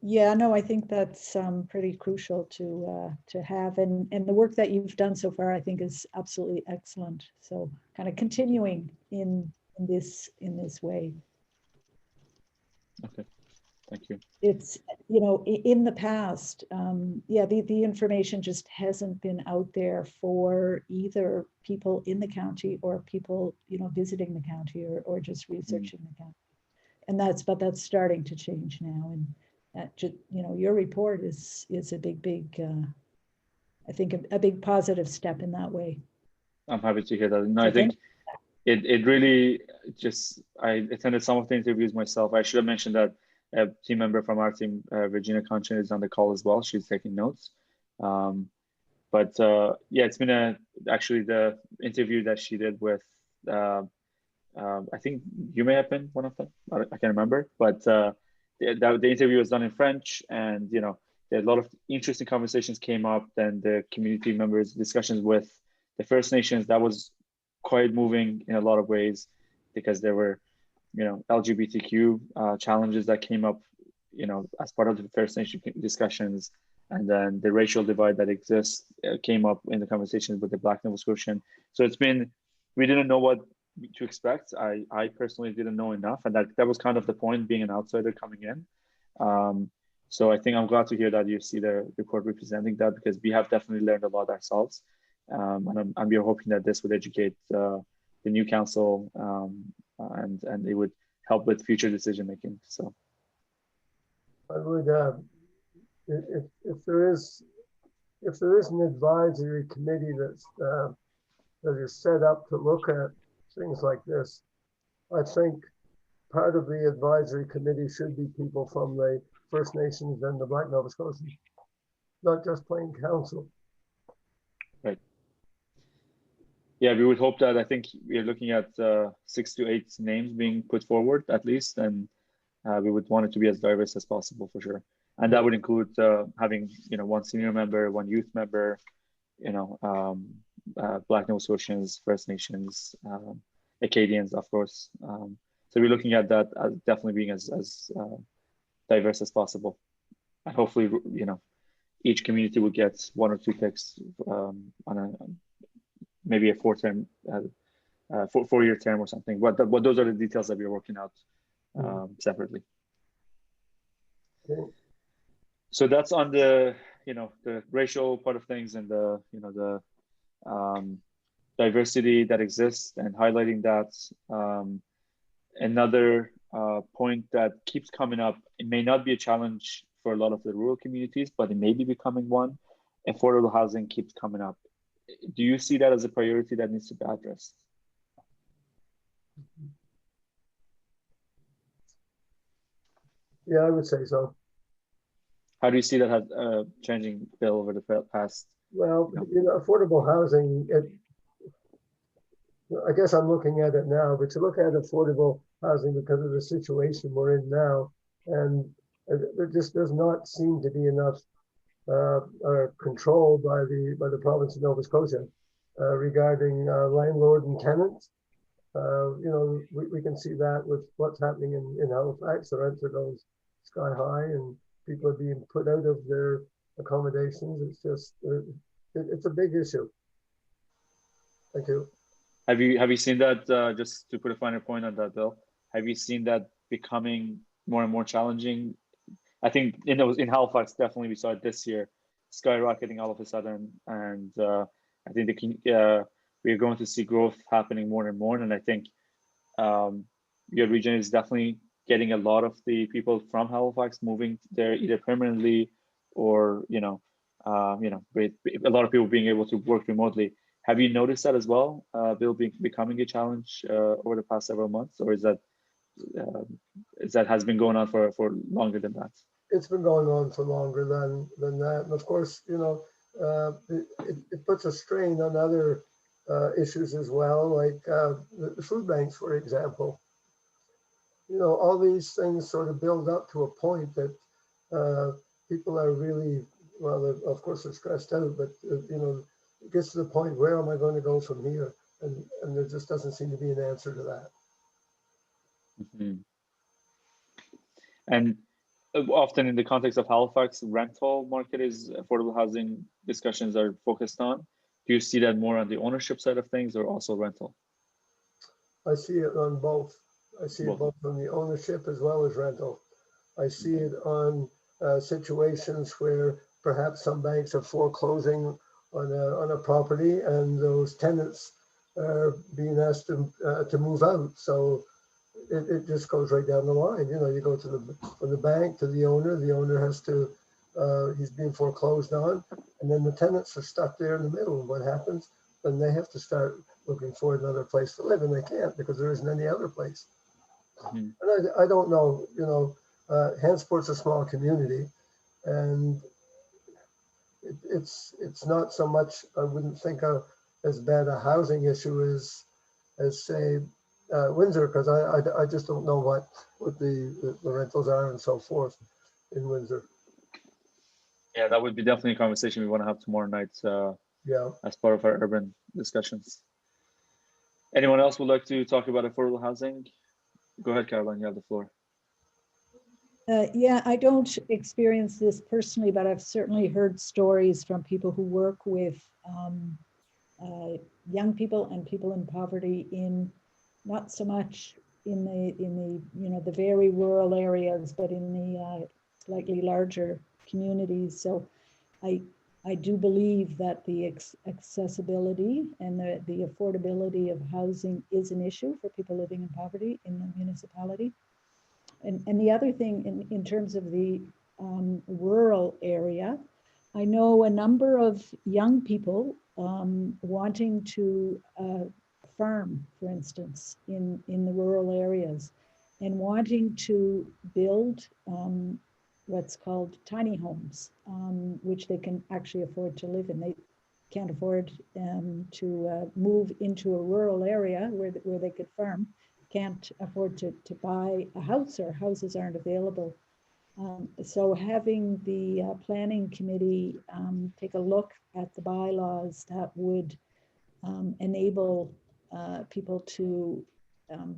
Yeah, no, I think that's pretty crucial to have, and the work that you've done so far, I think, is absolutely excellent. So, kind of continuing in this way. Okay, thank you. It's in the past, yeah, the information just hasn't been out there for either people in the county or people visiting the county or just researching the county, and that's starting to change now. And that your report is a big I think a big positive step in that way. I'm happy to hear that. No, I think it really just, I attended some of the interviews myself. I should have mentioned that a team member from our team, Regina Conchin, is on the call as well. She's taking notes. But yeah, it's been actually the interview that she did with, I think you may have been one of them. I can't remember, but the interview was done in French, and a lot of interesting conversations came up. Then the community members' discussions with the First Nations, that was quite moving in a lot of ways, because there were LGBTQ challenges that came up as part of the First Nation discussions, and then the racial divide that exists came up in the conversations with the Black Nova Scotian. So we didn't know what to expect. I personally didn't know enough, and that was kind of the point, being an outsider coming in. So I think I'm glad to hear that you see the report representing that, because we have definitely learned a lot ourselves. And we're hoping that this would educate the new council, and it would help with future decision making. So I would, if there is an advisory committee that is set up to look at things like this, I think part of the advisory committee should be people from the First Nations and the Black Nova Scotians, not just plain council. right. Yeah, we would hope that. I think we're looking at 6 to 8 names being put forward at least, and we would want it to be as diverse as possible for sure. And that would include having, one senior member, one youth member, Black Nova Scotians, First Nations, Acadians, of course. So we're looking at that as definitely being as diverse as possible. And hopefully, each community would get 1 or 2 picks on maybe a 4-term, 4-year term or something. But those are the details that we're working out separately. Okay. So that's on the the racial part of things, and the diversity that exists, and highlighting that. Another point that keeps coming up, it may not be a challenge for a lot of the rural communities, but it may be becoming one. Affordable housing keeps coming up. Do you see that as a priority that needs to be addressed? Yeah, I would say so. How do you see that changing, Bill, over the past? Well, affordable housing, I guess I'm looking at it now, but to look at affordable housing because of the situation we're in now, and there just does not seem to be enough control by the province of Nova Scotia regarding landlord and tenants. We can see that with what's happening in Halifax. The rents are going sky high, and people are being put out of their accommodations. It's just it's a big issue. Thank you. Have you seen that? Just to put a finer point on that, Bill, have you seen that becoming more and more challenging? I think in Halifax, definitely we saw it this year, skyrocketing all of a sudden, and I think we are going to see growth happening more and more. And I think your region is definitely getting a lot of the people from Halifax moving there either permanently or with a lot of people being able to work remotely. Have you noticed that as well, Bill, becoming a challenge over the past several months, or is that has been going on for longer than that? It's been going on for longer than that, and of course, it puts a strain on other issues as well, like the food banks, for example. All these things sort of build up to a point that people are really, well, of course they're stressed out, but it gets to the point, where am I going to go from here? And there just doesn't seem to be an answer to that. Mm-hmm. And often in the context of Halifax, rental market is affordable housing discussions are focused on. Do you see that more on the ownership side of things, or also rental? I see it on both. I see it both on the ownership as well as rental. I see it on situations where perhaps some banks are foreclosing on a property, and those tenants are being asked to move out. So it just goes right down the line. You go from the bank to the owner. The owner has to, he's being foreclosed on, and then the tenants are stuck there in the middle. And what happens? Then they have to start looking for another place to live, and they can't because there isn't any other place. Mm-hmm. And I don't know. Hantsport's a small community, and it's not so much, I wouldn't think of as bad a housing issue as say Windsor, because I just don't know what the rentals are and so forth in Windsor. Yeah, that would be definitely a conversation we want to have tomorrow night. As part of our urban discussions. Anyone else would like to talk about affordable housing? Go ahead, Caroline, you have the floor. Yeah, I don't experience this personally, but I've certainly heard stories from people who work with young people and people in poverty in not so much in the you know, the very rural areas, but in the slightly larger communities. So I do believe that the accessibility and the affordability of housing is an issue for people living in poverty in the municipality. And the other thing in terms of the rural area, I know a number of young people wanting to farm, for instance, in the rural areas, and wanting to build what's called tiny homes, which they can actually afford to live in. They can't afford to move into a rural area where they could farm, can't afford to buy a house, or houses aren't available. So having the planning committee take a look at the bylaws that would enable people to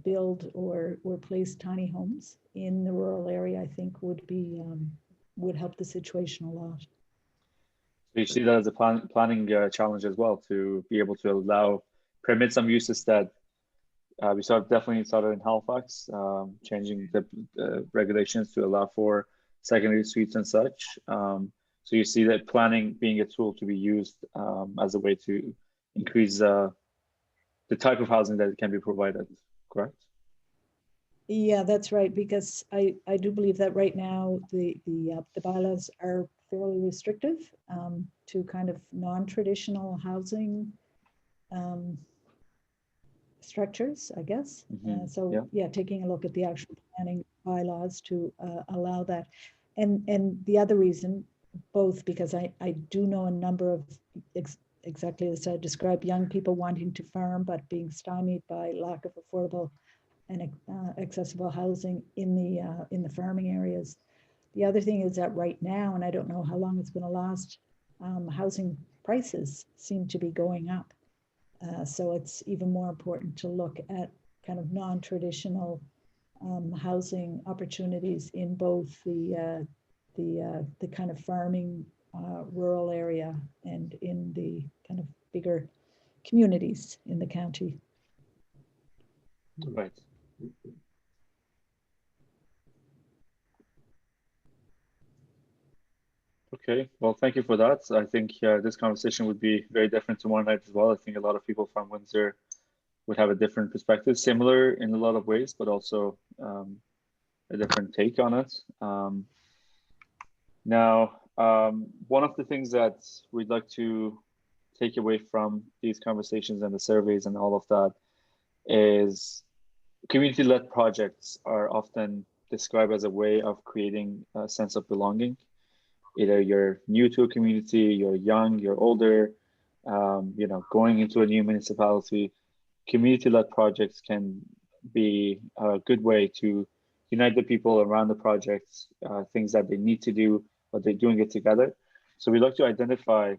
build or place tiny homes in the rural area, I think would help the situation a lot. So you see that as a planning challenge as well, to be able to permit some uses that we definitely started in Halifax, changing the regulations to allow for secondary suites and such. So you see that planning being a tool to be used as a way to increase the type of housing that can be provided, correct? Yeah, that's right, because I do believe that right now the bylaws are fairly restrictive to kind of non-traditional housing structures, I guess. So yeah, taking a look at the actual planning bylaws to allow that. And the other reason, both because I do know a number of exactly as I described, young people wanting to farm but being stymied by lack of affordable and accessible housing in the farming areas. The other thing is that right now, and I don't know how long it's going to last, housing prices seem to be going up. So it's even more important to look at kind of non-traditional housing opportunities in both the kind of farming rural area and in the kind of bigger communities in the county. Right. Okay, well, thank you for that. I think this conversation would be very different tomorrow night as well. I think a lot of people from Windsor would have a different perspective, similar in a lot of ways, but also a different take on it. One of the things that we'd like to take away from these conversations and the surveys and all of that is community-led projects are often described as a way of creating a sense of belonging. Either you're new to a community, you're young, you're older, going into a new municipality. Community-led projects can be a good way to unite the people around the projects, things that they need to do, but they're doing it together. So we like to identify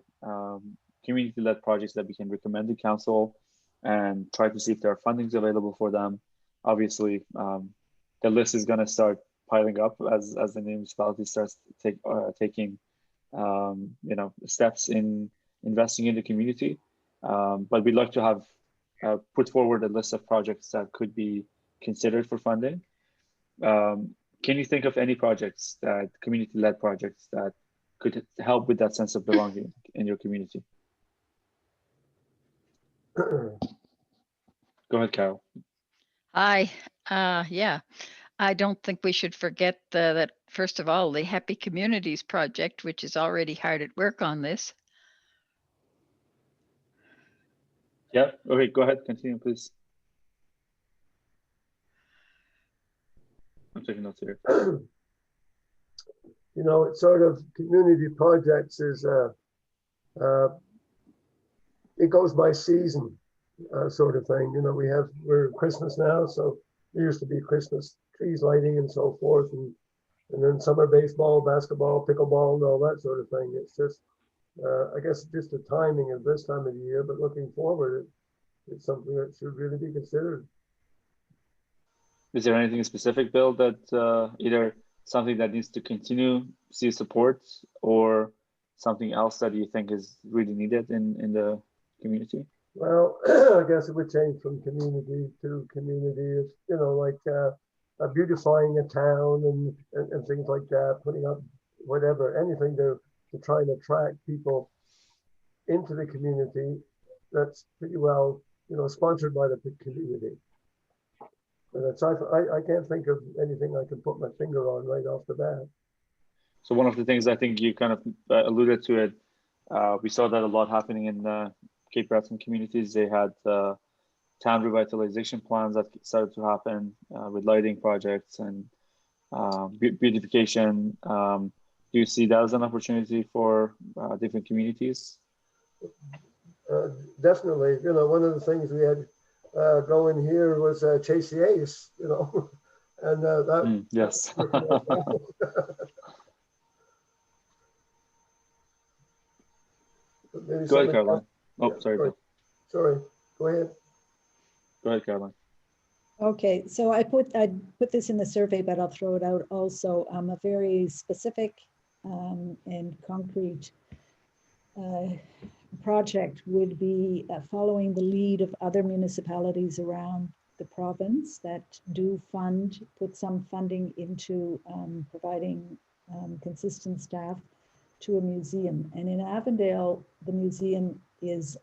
community-led projects that we can recommend to council and try to see if there are fundings available for them. Obviously, the list is going to start piling up as the municipality starts taking steps in investing in the community. But we'd like to have put forward a list of projects that could be considered for funding. Can you think of any projects, community-led projects, that could help with that sense of belonging in your community? Go ahead, Carol. Hi. Yeah, I don't think we should forget that, first of all, the Happy Communities Project, which is already hard at work on this. Yeah, okay, go ahead, continue, please. I'm taking notes here. It's sort of community projects is, it goes by season sort of thing. We're Christmas now, so there used to be Christmas trees lighting and so forth. And then summer baseball, basketball, pickleball, and all that sort of thing. It's just, I guess, just the timing of this time of the year, but looking forward, it's something that should really be considered. Is there anything specific, Bill, that either something that needs to continue see support, or something else that you think is really needed in the community? Well, I guess it would change from community to community. It's, you know, like beautifying a town and things like that, putting up whatever, anything to try and attract people into the community that's pretty well, you know, sponsored by the community. And it's, I can't think of anything I can put my finger on right off the bat. So one of the things I think you kind of alluded to it, we saw that a lot happening in Cape Breton communities. They had town revitalization plans that started to happen with lighting projects and beautification. Do you see that as an opportunity for different communities? Definitely, you know, one of the things we had going here was Chase the Ace, you know, and that. Yes. Go ahead, Caroline. Oh, sorry, Bill. Sorry, go ahead. Go ahead, Caroline. Okay, so I put this in the survey, but I'll throw it out also. A very specific and concrete project would be following the lead of other municipalities around the province that do put some funding into providing consistent staff to a museum. And in Avondale, the museum is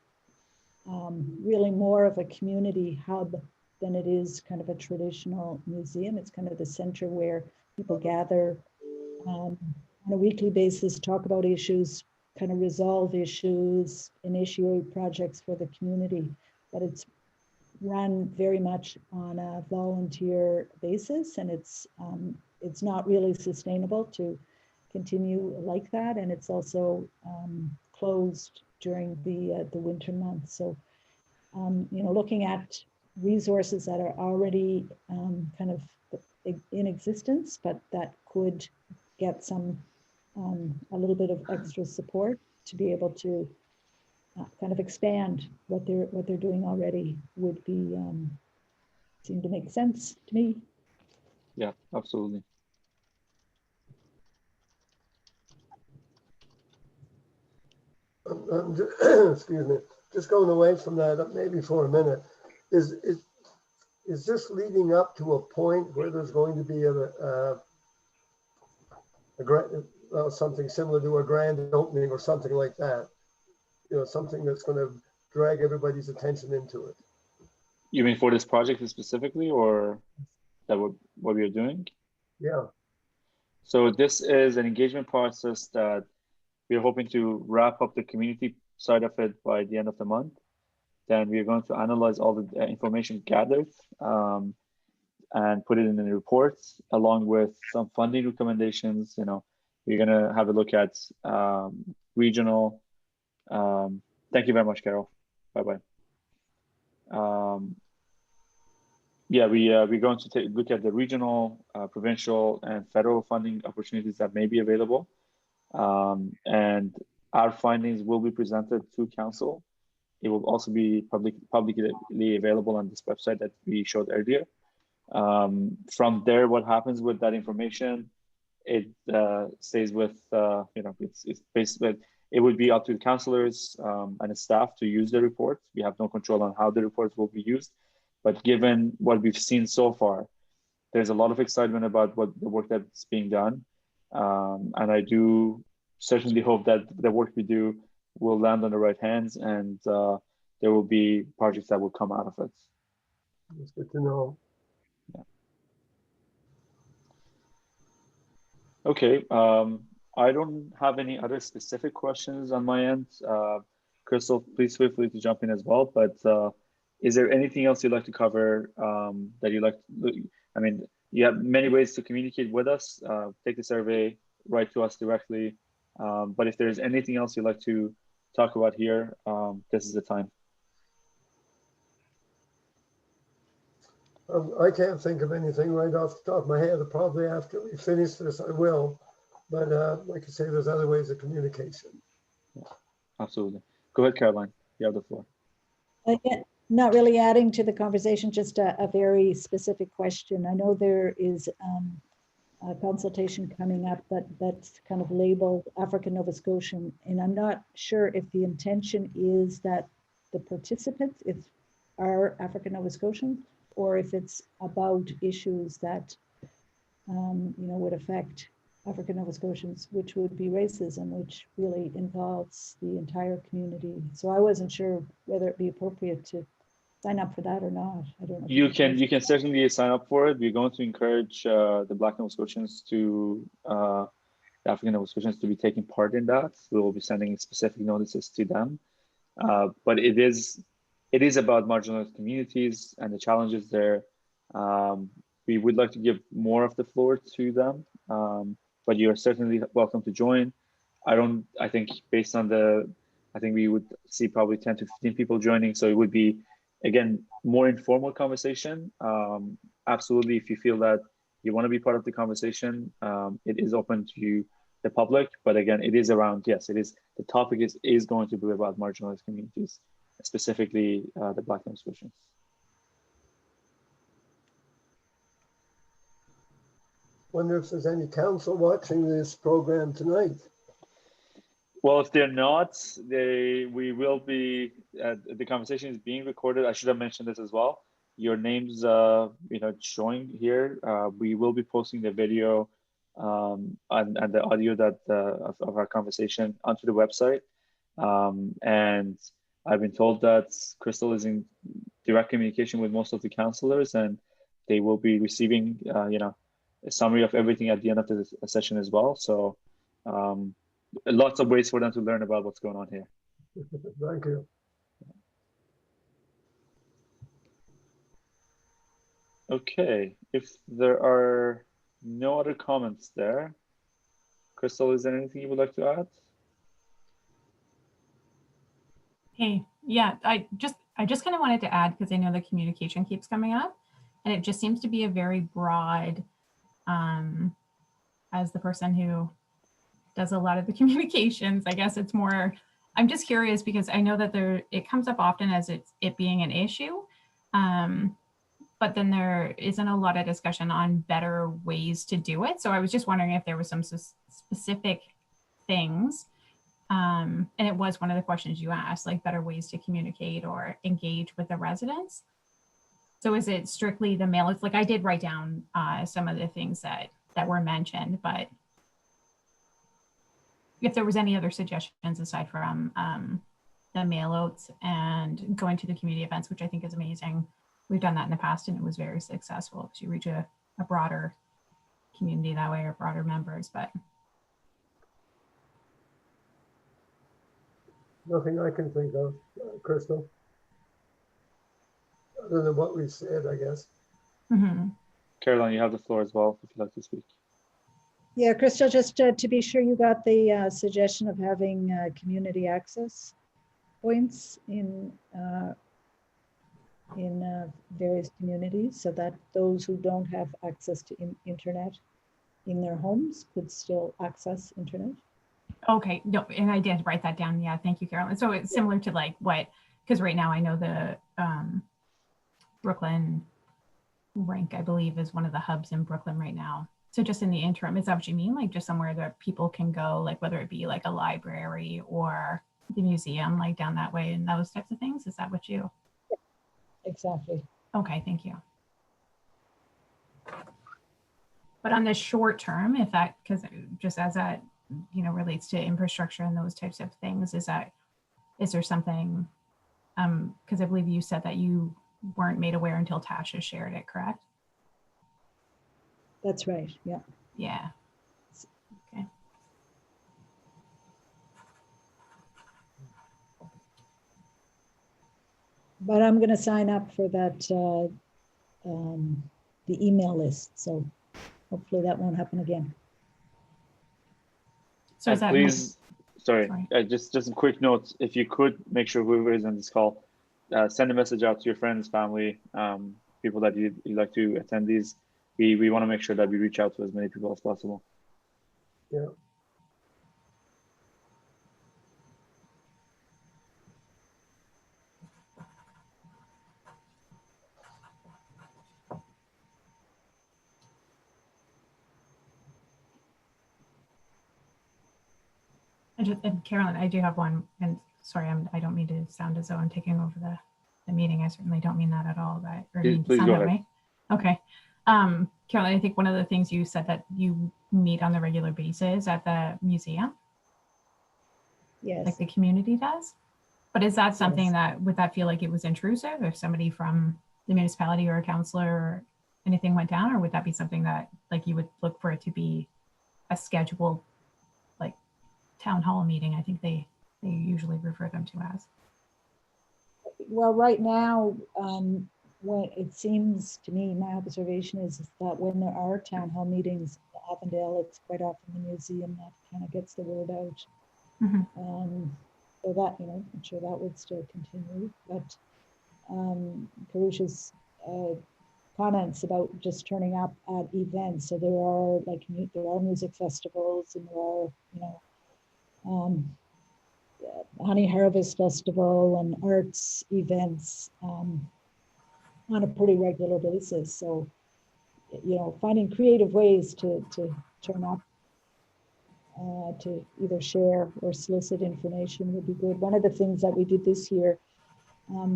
really more of a community hub than it is kind of a traditional museum. It's kind of the center where people gather on a weekly basis, talk about issues, kind of resolve issues, initiate projects for the community. But it's run very much on a volunteer basis, and it's not really sustainable to continue like that, and it's also closed during the winter months. So, you know, looking at resources that are already kind of in existence, but that could get some a little bit of extra support to be able to kind of expand what they're doing already would be seem to make sense to me. Yeah, absolutely. Excuse me, just going away from that maybe for a minute. Is this leading up to a point where there's going to be something similar to a grand opening or something like that? You know, something that's going to drag everybody's attention into it. You mean for this project specifically, or that what we are doing? Yeah. So this is an engagement process that we're hoping to wrap up the community side of it by the end of the month. Then we're going to analyze all the information gathered and put it in the reports along with some funding recommendations. You know, we're gonna have a look at regional. Thank you very much, Carol. Bye-bye. Yeah, we're going to look at the regional, provincial, and federal funding opportunities that may be available. And our findings will be presented to council. It will also be publicly available on this website that we showed earlier. From there, what happens with that information, it stays with, you know, it's basically, it would be up to the councillors and the staff to use the reports. We have no control on how the reports will be used. But given what we've seen so far, there's a lot of excitement about what the work that's being done. And I do certainly hope that the work we do will land on the right hands, and there will be projects that will come out of it. It's good to know. Yeah. Okay, I don't have any other specific questions on my end. Crystal, please feel free to jump in as well, but is there anything else you'd like to cover that you'd like to, I mean, you have many ways to communicate with us. Take the survey, write to us directly. But if there's anything else you'd like to talk about here, this is the time. I can't think of anything right off the top of my head. Probably after we finish this, I will. But like I say, there's other ways of communication. Yeah, absolutely. Go ahead, Caroline. You have the floor. Yeah, not really adding to the conversation, just a very specific question. I know there is a consultation coming up that's kind of labeled African Nova Scotian, and I'm not sure if the intention is that the participants, if are African Nova Scotians, or if it's about issues that, would affect African Nova Scotians, which would be racism, which really involves the entire community. So I wasn't sure whether it'd be appropriate to sign up for that or not. I don't know. You can certainly sign up for it. We're going to encourage the Black Nova Scotians to the African Nova Scotians to be taking part in that. We will be sending specific notices to them. But it is about marginalized communities and the challenges there. We would like to give more of the floor to them, but you are certainly welcome to join. I think based on I think we would see probably 10 to 15 people joining. So it would be, again, more informal conversation. Absolutely, if you feel that you want to be part of the conversation, it is open to the public. But again, it is around, yes, it is, the topic is going to be about marginalized communities, specifically the Black Nova Scotians. Wonder if there's any council watching this program tonight. Well, if they're not, we will be, the conversation is being recorded. I should have mentioned this as well. Your names, showing here. We will be posting the video and the audio of our conversation onto the website. And I've been told that Crystal is in direct communication with most of the councillors, and they will be receiving, a summary of everything at the end of the session as well. So lots of ways for them to learn about what's going on here. Thank you. Okay, if there are no other comments there, Crystal, is there anything you would like to add? Hey, yeah, I just kind of wanted to add, because I know the communication keeps coming up, and it just seems to be a very broad, as the person who does a lot of the communications, I guess it's more, I'm just curious because I know that it comes up often as it being an issue, but then there isn't a lot of discussion on better ways to do it. So I was just wondering if there was some specific things, and it was one of the questions you asked, like better ways to communicate or engage with the residents. So is it strictly the mail? It's like I did write down some of the things that were mentioned, but if there was any other suggestions aside from the mail outs and going to the community events, which I think is amazing. We've done that in the past and it was very successful because you reach a broader community that way, or broader members, but. Nothing I can think of, Crystal, other than what we said, I guess. Mm-hmm. Caroline, you have the floor as well if you'd like to speak. Yeah, Crystal, just to be sure you got the suggestion of having community access points in various communities, so that those who don't have access to internet in their homes could still access internet. Okay, no, and I did write that down. Yeah, thank you, Carolyn. So it's similar to like what, because right now I know the Brooklyn Rank, I believe, is one of the hubs in Brooklyn right now. So just in the interim, is that what you mean? Like just somewhere that people can go, like whether it be like a library or the museum, like down that way and those types of things? Is that what you? Exactly. Okay, thank you. But on the short term, if that, because just as that, relates to infrastructure and those types of things, is there something, because I believe you said that you weren't made aware until Tasha shared it, correct? That's right, yeah. Yeah. Okay. But I'm going to sign up for that, the email list. So hopefully that won't happen again. So is that please, sorry. Just a quick note. If you could make sure whoever is on this call, send a message out to your friends, family, people that you'd like to attend these. We want to make sure that we reach out to as many people as possible. Yeah. And Carolyn, I do have one, and sorry, I don't mean to sound as though I'm taking over the meeting. I certainly don't mean that at all, but or Please- mean to please sound go that ahead. way. Okay. Caroline, I think one of the things you said that you meet on a regular basis at the museum, like Yes. the community does. But is that something Yes. that, would that feel like it was intrusive if somebody from the municipality or a councillor or anything went down, or would that be something that like you would look for it to be a scheduled like town hall meeting? I think they usually refer them to as. Well, right now, when it seems to me, my observation is that when there are town hall meetings in Avondale, it's quite often the museum that kind of gets the word out. Mhm. So that, I'm sure that would still continue, but Karusha's comments about just turning up at events. So there are there are music festivals, and there are, Honey Harvest Festival and arts events on a pretty regular basis. So, finding creative ways to turn up to either share or solicit information would be good. One of the things that we did this year,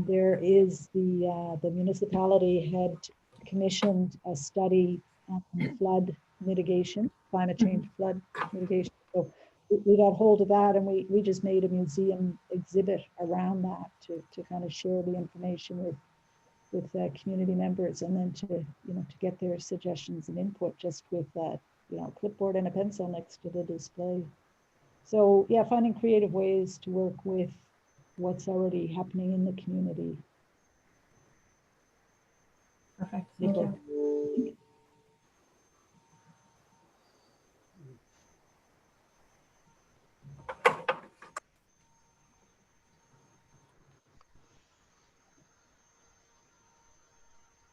there is the municipality had commissioned a study on flood mitigation, climate change flood mitigation. So we got hold of that, and we just made a museum exhibit around that to kind of share the information with community members, and then to get their suggestions and input just with that clipboard and a pencil next to the display. So yeah, finding creative ways to work with what's already happening in the community. Perfect. Thank you.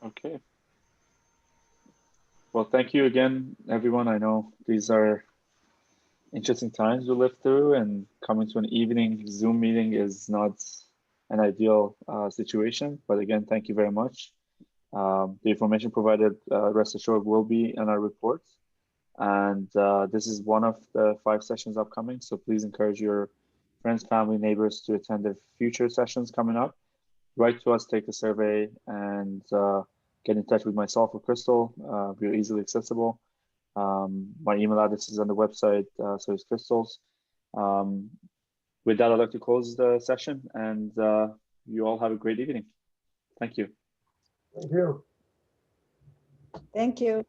Okay. Well, thank you again, everyone. I know these are interesting times we live through, and coming to an evening Zoom meeting is not an ideal situation. But again, thank you very much. The information provided, rest assured, will be in our reports. And this is one of the 5 sessions upcoming. So please encourage your friends, family, neighbors to attend the future sessions coming up. Write to us, take the survey, and get in touch with myself or Crystal. We're easily accessible. My email address is on the website, so is Crystal's. With that, I'd like to close the session, and you all have a great evening. Thank you. Thank you. Thank you.